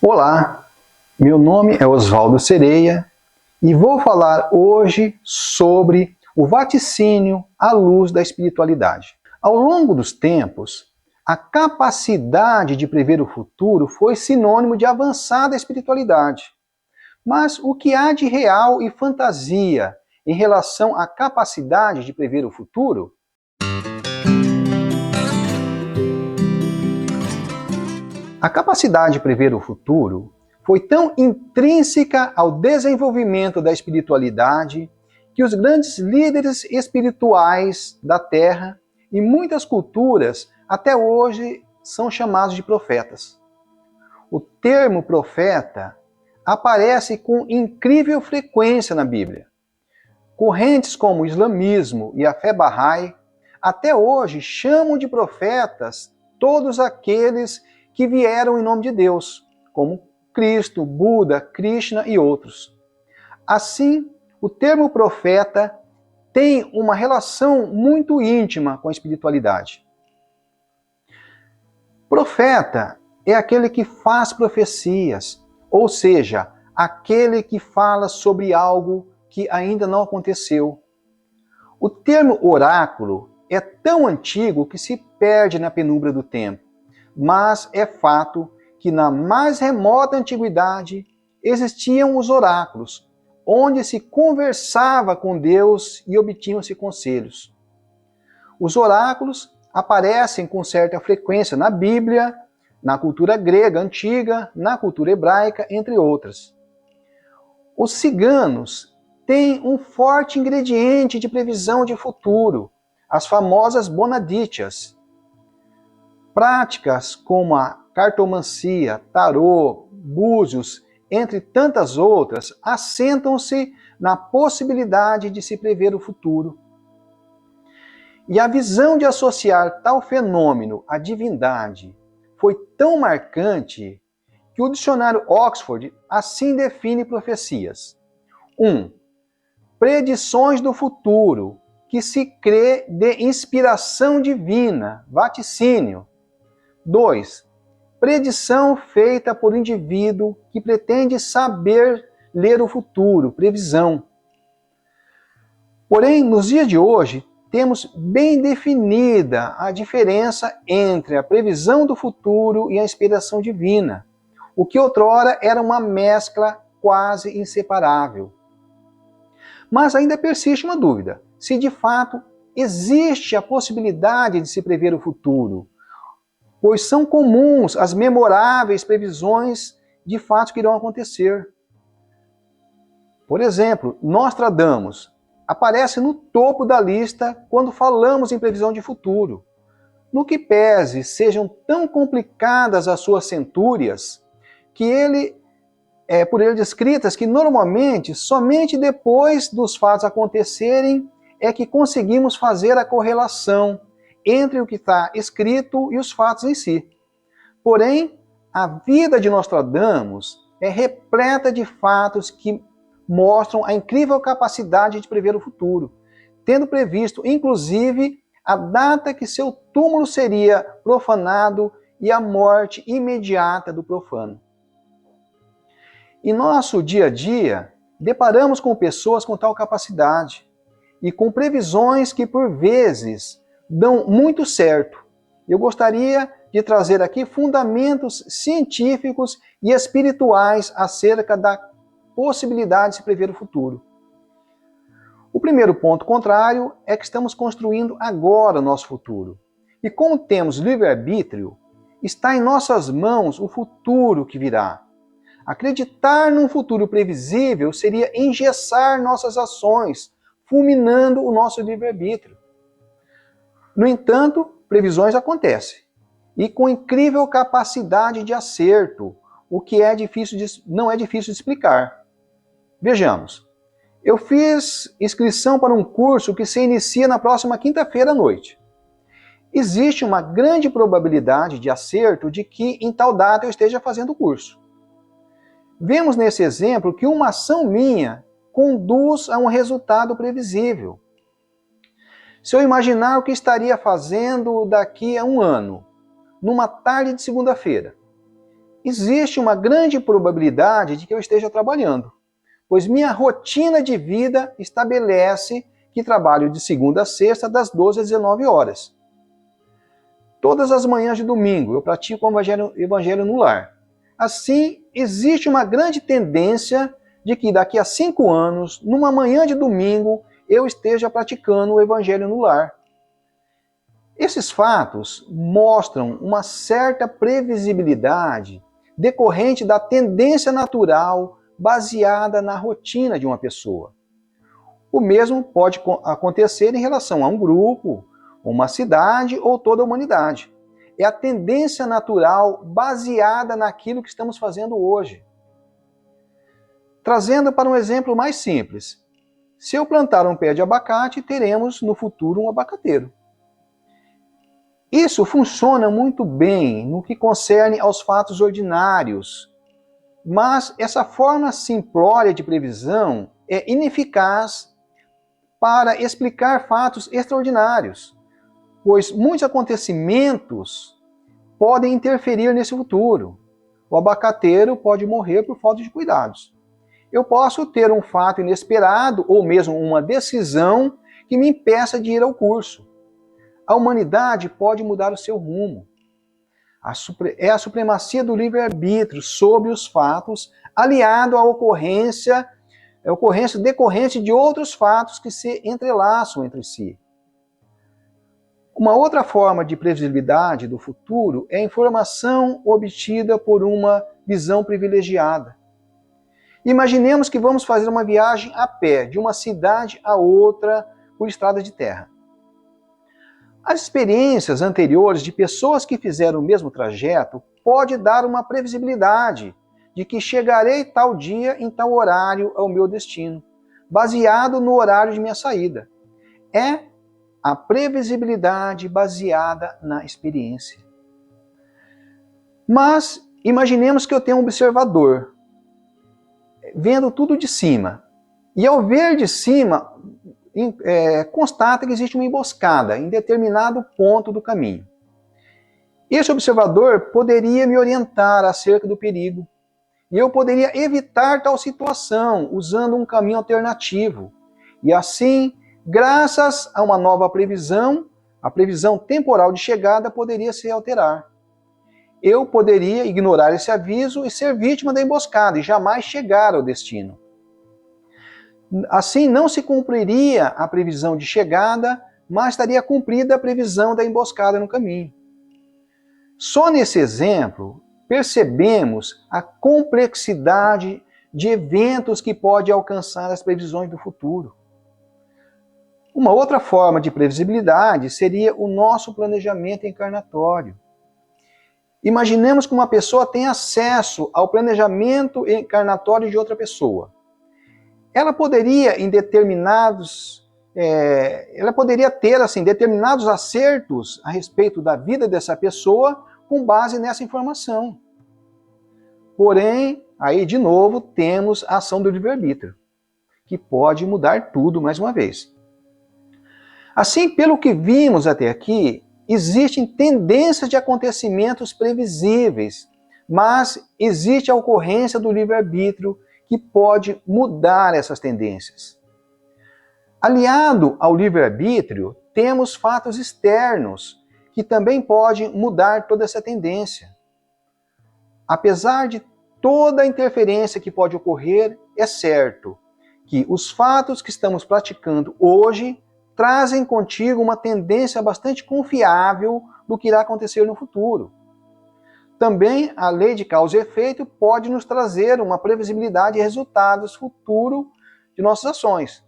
Olá, meu nome é Oswaldo Sereia e vou falar hoje sobre o vaticínio à luz da espiritualidade. Ao longo dos tempos, a capacidade de prever o futuro foi sinônimo de avançada espiritualidade. Mas o que há de real e fantasia em relação à capacidade de prever o futuro? A capacidade de prever o futuro foi tão intrínseca ao desenvolvimento da espiritualidade que os grandes líderes espirituais da Terra e muitas culturas até hoje são chamados de profetas. O termo profeta aparece com incrível frequência na Bíblia. Correntes como o islamismo e a fé Bahá'í até hoje chamam de profetas todos aqueles que vieram em nome de Deus, como Cristo, Buda, Krishna e outros. Assim, o termo profeta tem uma relação muito íntima com a espiritualidade. Profeta é aquele que faz profecias, ou seja, aquele que fala sobre algo que ainda não aconteceu. O termo oráculo é tão antigo que se perde na penumbra do tempo. Mas é fato que na mais remota antiguidade existiam os oráculos, onde se conversava com Deus e obtinham-se conselhos. Os oráculos aparecem com certa frequência na Bíblia, na cultura grega antiga, na cultura hebraica, entre outras. Os ciganos têm um forte ingrediente de previsão de futuro, as famosas bonadítias. Práticas como a cartomancia, tarô, búzios, entre tantas outras, assentam-se na possibilidade de se prever o futuro. E a visão de associar tal fenômeno à divindade foi tão marcante que o dicionário Oxford assim define profecias. 1. Predições do futuro, que se crê de inspiração divina, vaticínio. 2. Predição feita por indivíduo que pretende saber ler o futuro, previsão. Porém, nos dias de hoje, temos bem definida a diferença entre a previsão do futuro e a inspiração divina, o que outrora era uma mescla quase inseparável. Mas ainda persiste uma dúvida, se de fato existe a possibilidade de se prever o futuro, pois são comuns as memoráveis previsões de fatos que irão acontecer. Por exemplo, Nostradamus aparece no topo da lista quando falamos em previsão de futuro. No que pese sejam tão complicadas as suas centúrias, que por ele descritas que normalmente, somente depois dos fatos acontecerem, é que conseguimos fazer a correlação entre o que está escrito e os fatos em si. Porém, a vida de Nostradamus é repleta de fatos que mostram a incrível capacidade de prever o futuro, tendo previsto, inclusive, a data que seu túmulo seria profanado e a morte imediata do profano. Em nosso dia a dia, deparamos com pessoas com tal capacidade e com previsões que, por vezes, dão muito certo. Eu gostaria de trazer aqui fundamentos científicos e espirituais acerca da possibilidade de se prever o futuro. O primeiro ponto contrário é que estamos construindo agora o nosso futuro. E como temos livre-arbítrio, está em nossas mãos o futuro que virá. Acreditar num futuro previsível seria engessar nossas ações, fulminando o nosso livre-arbítrio. No entanto, previsões acontecem, e com incrível capacidade de acerto, o que não é difícil de explicar. Vejamos, eu fiz inscrição para um curso que se inicia na próxima quinta-feira à noite. Existe uma grande probabilidade de acerto de que em tal data eu esteja fazendo o curso. Vemos nesse exemplo que uma ação minha conduz a um resultado previsível. Se eu imaginar o que estaria fazendo daqui a um ano, numa tarde de segunda-feira, existe uma grande probabilidade de que eu esteja trabalhando, pois minha rotina de vida estabelece que trabalho de segunda a sexta, das 12 às 19 horas. Todas as manhãs de domingo eu pratico o evangelho no lar. Assim, existe uma grande tendência de que daqui a 5 anos, numa manhã de domingo, eu esteja praticando o evangelho no lar. Esses fatos mostram uma certa previsibilidade decorrente da tendência natural baseada na rotina de uma pessoa. O mesmo pode acontecer em relação a um grupo, uma cidade ou toda a humanidade. É a tendência natural baseada naquilo que estamos fazendo hoje. Trazendo para um exemplo mais simples, se eu plantar um pé de abacate, teremos no futuro um abacateiro. Isso funciona muito bem no que concerne aos fatos ordinários, mas essa forma simplória de previsão é ineficaz para explicar fatos extraordinários, pois muitos acontecimentos podem interferir nesse futuro. O abacateiro pode morrer por falta de cuidados. Eu posso ter um fato inesperado ou mesmo uma decisão que me impeça de ir ao curso. A humanidade pode mudar o seu rumo. É a supremacia do livre-arbítrio sobre os fatos, aliado à ocorrência decorrente de outros fatos que se entrelaçam entre si. Uma outra forma de previsibilidade do futuro é a informação obtida por uma visão privilegiada. Imaginemos que vamos fazer uma viagem a pé, de uma cidade a outra, por estrada de terra. As experiências anteriores de pessoas que fizeram o mesmo trajeto pode dar uma previsibilidade de que chegarei tal dia em tal horário ao meu destino, baseado no horário de minha saída. É a previsibilidade baseada na experiência. Mas imaginemos que eu tenho um observador, vendo tudo de cima. E ao ver de cima, constata que existe uma emboscada em determinado ponto do caminho. Esse observador poderia me orientar acerca do perigo. E eu poderia evitar tal situação usando um caminho alternativo. E assim, graças a uma nova previsão, a previsão temporal de chegada poderia se alterar. Eu poderia ignorar esse aviso e ser vítima da emboscada e jamais chegar ao destino. Assim, não se cumpriria a previsão de chegada, mas estaria cumprida a previsão da emboscada no caminho. Só nesse exemplo, percebemos a complexidade de eventos que pode alcançar as previsões do futuro. Uma outra forma de previsibilidade seria o nosso planejamento encarnatório. Imaginemos que uma pessoa tem acesso ao planejamento encarnatório de outra pessoa. Ela poderia, ter assim, determinados acertos a respeito da vida dessa pessoa com base nessa informação. Porém, aí de novo temos a ação do livre-arbítrio, que pode mudar tudo mais uma vez. Assim, pelo que vimos até aqui, existem tendências de acontecimentos previsíveis, mas existe a ocorrência do livre-arbítrio que pode mudar essas tendências. Aliado ao livre-arbítrio, temos fatos externos que também podem mudar toda essa tendência. Apesar de toda a interferência que pode ocorrer, é certo que os fatos que estamos praticando hoje trazem contigo uma tendência bastante confiável do que irá acontecer no futuro. Também a lei de causa e efeito pode nos trazer uma previsibilidade de resultados futuros de nossas ações.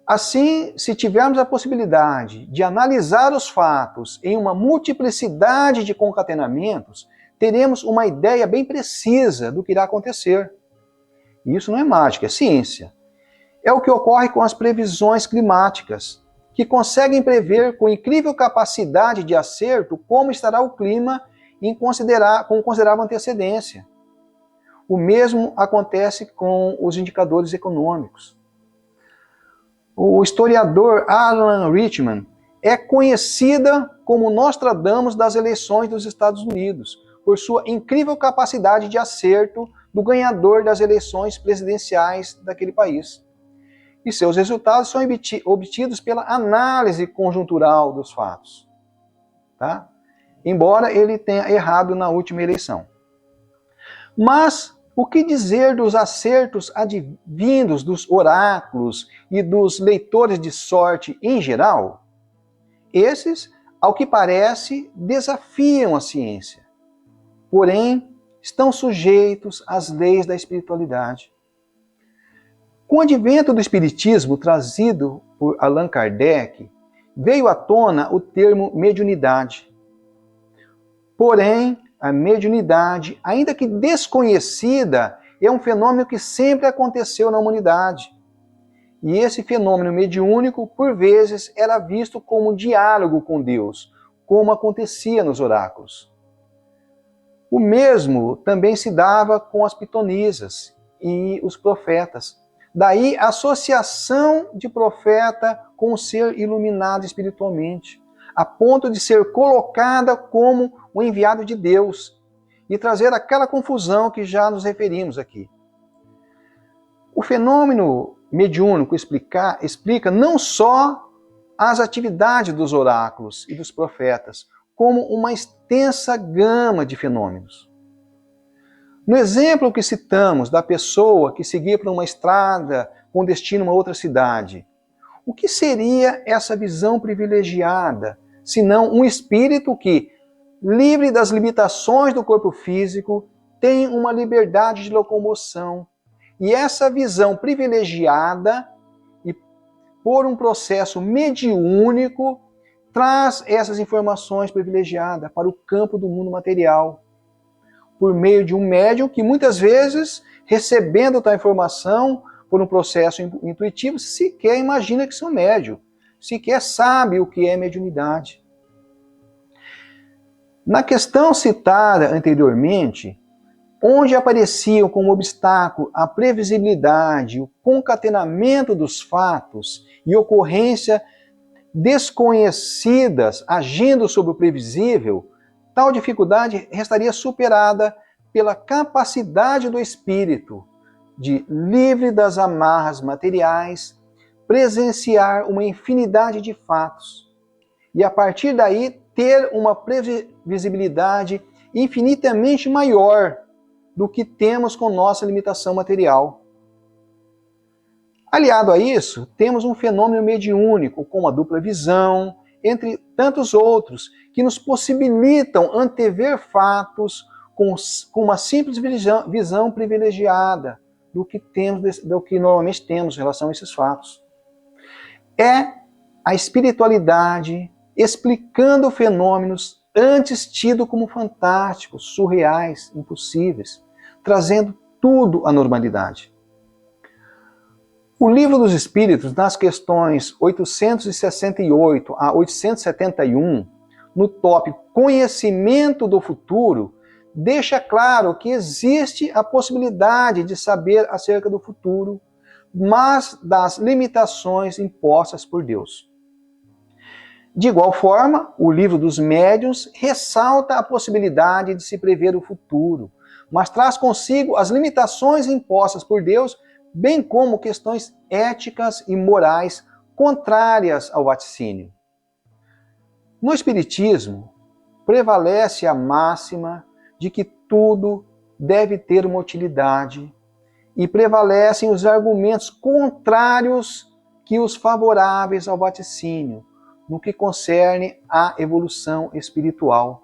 Assim, se tivermos a possibilidade de analisar os fatos em uma multiplicidade de concatenamentos, teremos uma ideia bem precisa do que irá acontecer. E isso não é mágica, é ciência. É o que ocorre com as previsões climáticas, que conseguem prever com incrível capacidade de acerto como estará o clima com considerável antecedência. O mesmo acontece com os indicadores econômicos. O historiador Alan Richman é conhecida como Nostradamus das eleições dos Estados Unidos, por sua incrível capacidade de acerto do ganhador das eleições presidenciais daquele país. E seus resultados são obtidos pela análise conjuntural dos fatos, tá? Embora ele tenha errado na última eleição. Mas o que dizer dos acertos advindos dos oráculos e dos leitores de sorte em geral? Esses, ao que parece, desafiam a ciência, porém estão sujeitos às leis da espiritualidade. Com o advento do espiritismo trazido por Allan Kardec, veio à tona o termo mediunidade. Porém, a mediunidade, ainda que desconhecida, é um fenômeno que sempre aconteceu na humanidade. E esse fenômeno mediúnico, por vezes, era visto como um diálogo com Deus, como acontecia nos oráculos. O mesmo também se dava com as pitonisas e os profetas. Daí a associação de profeta com o ser iluminado espiritualmente, a ponto de ser colocada como o enviado de Deus e trazer aquela confusão que já nos referimos aqui. O fenômeno mediúnico explica não só as atividades dos oráculos e dos profetas, como uma extensa gama de fenômenos. No exemplo que citamos da pessoa que seguia por uma estrada com destino a uma outra cidade, o que seria essa visão privilegiada, senão um espírito que, livre das limitações do corpo físico, tem uma liberdade de locomoção. E essa visão privilegiada, e por um processo mediúnico, traz essas informações privilegiadas para o campo do mundo material, por meio de um médium que muitas vezes, recebendo tal informação por um processo intuitivo, sequer imagina que são médium, sequer sabe o que é mediunidade. Na questão citada anteriormente, onde apareciam como obstáculo a previsibilidade, o concatenamento dos fatos e ocorrência desconhecidas agindo sobre o previsível, tal dificuldade restaria superada pela capacidade do espírito de, livre das amarras materiais, presenciar uma infinidade de fatos e, a partir daí, ter uma previsibilidade infinitamente maior do que temos com nossa limitação material. Aliado a isso, temos um fenômeno mediúnico, como a dupla visão, entre tantos outros, que nos possibilitam antever fatos com uma simples visão privilegiada do que normalmente temos em relação a esses fatos. É a espiritualidade explicando fenômenos antes tidos como fantásticos, surreais, impossíveis, trazendo tudo à normalidade. O Livro dos Espíritos, nas questões 868 a 871, no tópico Conhecimento do Futuro, deixa claro que existe a possibilidade de saber acerca do futuro, mas das limitações impostas por Deus. De igual forma, o Livro dos Médiuns ressalta a possibilidade de se prever o futuro, mas traz consigo as limitações impostas por Deus, bem como questões éticas e morais contrárias ao vaticínio. No Espiritismo, prevalece a máxima de que tudo deve ter uma utilidade e prevalecem os argumentos contrários que os favoráveis ao vaticínio, no que concerne à evolução espiritual.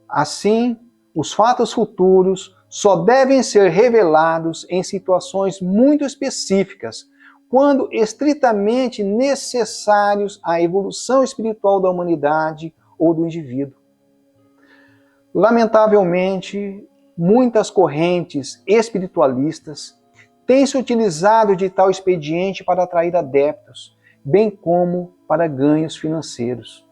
Assim, os fatos futuros só devem ser revelados em situações muito específicas, quando estritamente necessários à evolução espiritual da humanidade ou do indivíduo. Lamentavelmente, muitas correntes espiritualistas têm se utilizado de tal expediente para atrair adeptos, bem como para ganhos financeiros.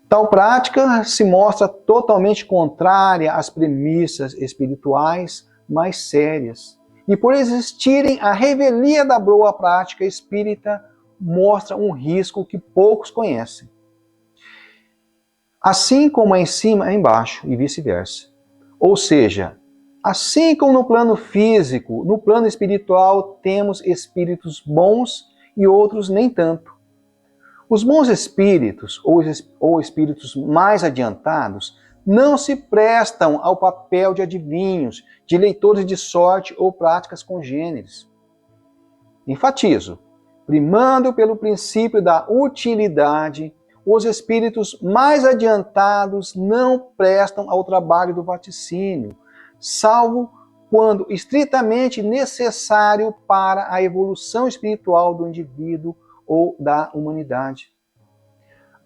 Tal prática se mostra totalmente contrária às premissas espirituais mais sérias. E por existirem a revelia da boa prática espírita, mostra um risco que poucos conhecem. Assim como é em cima, é embaixo, e vice-versa. Ou seja, assim como no plano físico, no plano espiritual temos espíritos bons e outros nem tanto. Os bons espíritos, ou espíritos mais adiantados, não se prestam ao papel de adivinhos, de leitores de sorte ou práticas congêneres. Enfatizo, primando pelo princípio da utilidade, os espíritos mais adiantados não prestam ao trabalho do vaticínio, salvo quando estritamente necessário para a evolução espiritual do indivíduo ou da humanidade.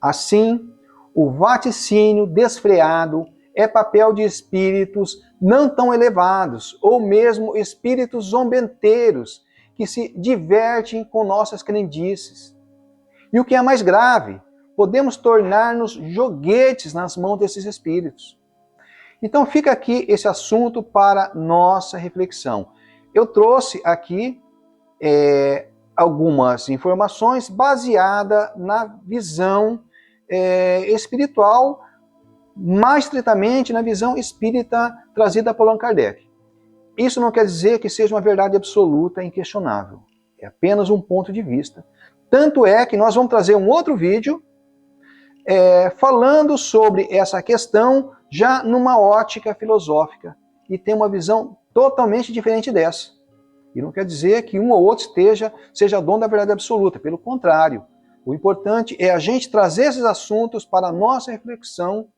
Assim, o vaticínio desfreado é papel de espíritos não tão elevados, ou mesmo espíritos zombeteiros, que se divertem com nossas crendices. E o que é mais grave, podemos tornar-nos joguetes nas mãos desses espíritos. Então fica aqui esse assunto para nossa reflexão. Eu trouxe aqui algumas informações baseadas na visão espiritual, mais estritamente na visão espírita trazida por Allan Kardec. Isso não quer dizer que seja uma verdade absoluta e inquestionável. É apenas um ponto de vista. Tanto é que nós vamos trazer um outro vídeo falando sobre essa questão já numa ótica filosófica e tem uma visão totalmente diferente dessa. E não quer dizer que um ou outro seja dono da verdade absoluta, pelo contrário. O importante é a gente trazer esses assuntos para a nossa reflexão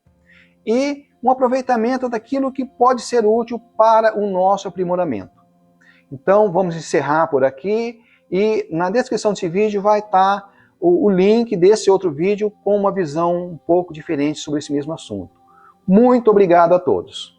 e um aproveitamento daquilo que pode ser útil para o nosso aprimoramento. Então vamos encerrar por aqui e na descrição desse vídeo vai estar o link desse outro vídeo com uma visão um pouco diferente sobre esse mesmo assunto. Muito obrigado a todos.